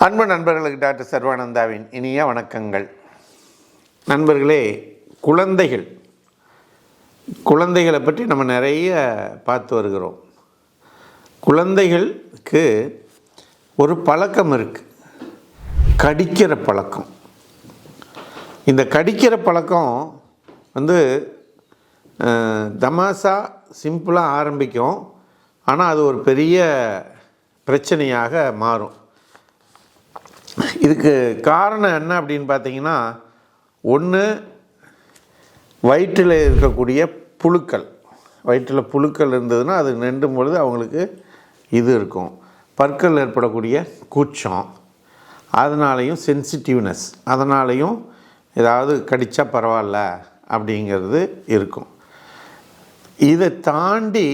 அன்பு நண்பர்களுக்கு டாக்டர் சர்வானந்தாவின் இனிய வணக்கங்கள். நண்பர்களே, குழந்தைகளை பற்றி நம்ம நிறைய பார்த்து வருகிறோம். குழந்தைகளுக்கு ஒரு பழக்கம் இருக்குது, கடிக்கிற பழக்கம். இந்த கடிக்கிற பழக்கம் தமாஷா சிம்பிளாக ஆரம்பிக்கும், ஆனால் அது ஒரு பெரிய பிரச்சனையாக மாறும். இதுக்கு காரணம் என்ன அப்படின்னு பார்த்தீங்கன்னா, ஒன்று வயிற்றில் இருக்கக்கூடிய புழுக்கள். வயிற்றில் புழுக்கள் இருந்ததுன்னா அது நெண்டும் பொழுது அவங்களுக்கு இது இருக்கும். பற்கள் ஏற்படக்கூடிய கூச்சம், அதனாலையும் சென்சிட்டிவ்னஸ், அதனாலையும் ஏதாவது கடித்தா பரவாயில்ல அப்படிங்கிறது இருக்கும். இதை தாண்டி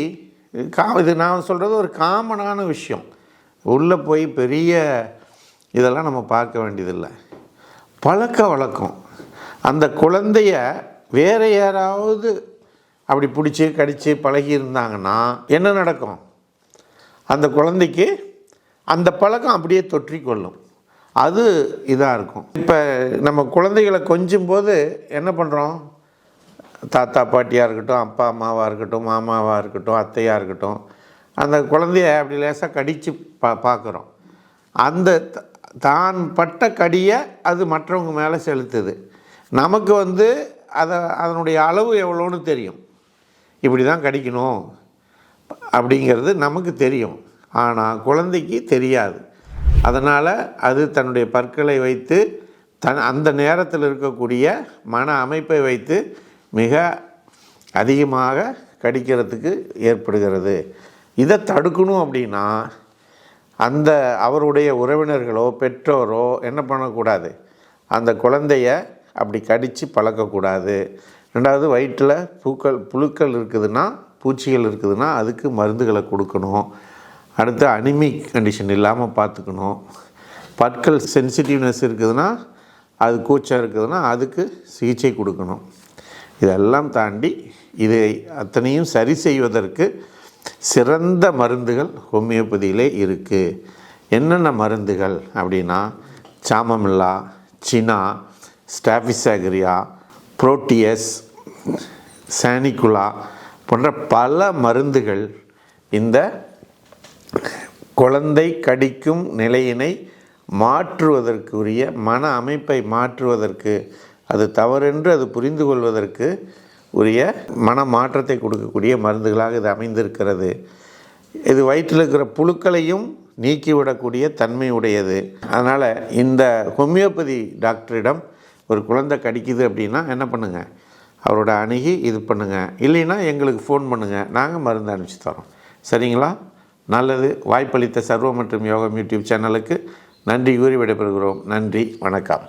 இது நான் சொல்கிறது ஒரு காமனான விஷயம். உள்ளே போய் பெரிய இதெல்லாம் நம்ம பார்க்க வேண்டியதில்லை. பழக்க வழக்கம். அந்த குழந்தைய வேறு யாராவது அப்படி பிடிச்சி கடித்து பழகி இருந்தாங்கன்னா என்ன நடக்கும்? அந்த குழந்தைக்கு அந்த பழக்கம் அப்படியே தொற்றிக்கொள்ளும். அது இதாக இருக்கும். இப்போ நம்ம குழந்தைகளை கொஞ்சும் போது என்ன பண்ணுறோம்? தாத்தா பாட்டியாக இருக்கட்டும், அப்பா அம்மாவாக இருக்கட்டும், மாமாவாக இருக்கட்டும், அத்தையாக இருக்கட்டும், அந்த குழந்தைய அப்படி லேசாக கடித்து பார்க்குறோம். அந்த தான் பட்ட கடியை அது மற்றவங்க மேலே செலுத்துது. நமக்கு அதனுடைய அளவு எவ்வளோன்னு தெரியும். இப்படி தான் கடிக்கணும் அப்படிங்கிறது நமக்கு தெரியும், ஆனால் குழந்தைக்கு தெரியாது. அதனால் அது தன்னுடைய பற்களை வைத்து அந்த நேரத்தில் இருக்கக்கூடிய மன அமைப்பை வைத்து மிக அதிகமாக கடிக்கிறதுக்கு ஏற்படுகிறது. இதை தடுக்கணும் அப்படின்னா அவருடைய உறவினர்களோ பெற்றோரோ என்ன பண்ணக்கூடாது? அந்த குழந்தைய அப்படி கடித்து பழக்கக்கூடாது. ரெண்டாவது, வயிற்றில் புழுக்கள் இருக்குதுன்னா, பூச்சிகள் இருக்குதுன்னா அதுக்கு மருந்துகளை கொடுக்கணும். அடுத்து, அனிமிக் கண்டிஷன் இல்லாமல் பார்த்துக்கணும். பற்கள் சென்சிட்டிவ்னஸ் இருக்குதுன்னா, அது கூச்சம் இருக்குதுன்னா அதுக்கு சிகிச்சை கொடுக்கணும். இதெல்லாம் தாண்டி இதை அத்தனையும் சரி செய்வதற்கு சிறந்த மருந்துகள் ஹோமியோபதியிலே இருக்குது. என்னென்ன மருந்துகள் அப்படின்னா, சாமமில்லா, சினா, ஸ்டாஃபிசாக்ரியா, புரோட்டியஸ், சானிகுலா போன்ற பல மருந்துகள் இந்த குழந்தை கடிக்கும் நிலையினை மாற்றுவதற்குரிய மன அமைப்பை மாற்றுவதற்கு, அது தவறென்று அது புரிந்து கொள்வதற்கு உரிய மன மாற்றத்தை கொடுக்கக்கூடிய மருந்துகளாக இது அமைந்திருக்கிறது. இது வயிற்றில் இருக்கிற புழுக்களையும் நீக்கிவிடக்கூடிய தன்மை உடையது. அதனால் இந்த ஹோமியோபதி டாக்டரிடம் ஒரு குழந்தை கடிக்குது அப்படின்னா என்ன பண்ணுங்கள்? அவரோட அணுகி இது பண்ணுங்கள். இல்லைன்னா எங்களுக்கு ஃபோன் பண்ணுங்கள், நாங்கள் மருந்து அனுப்பிச்சி தரோம். சரிங்களா? நல்லது. வாய்ப்பளித்த சர்வம் மற்றும் யோகம் யூடியூப் சேனலுக்கு நன்றி கூறி விடைபெறுகிறோம். நன்றி, வணக்கம்.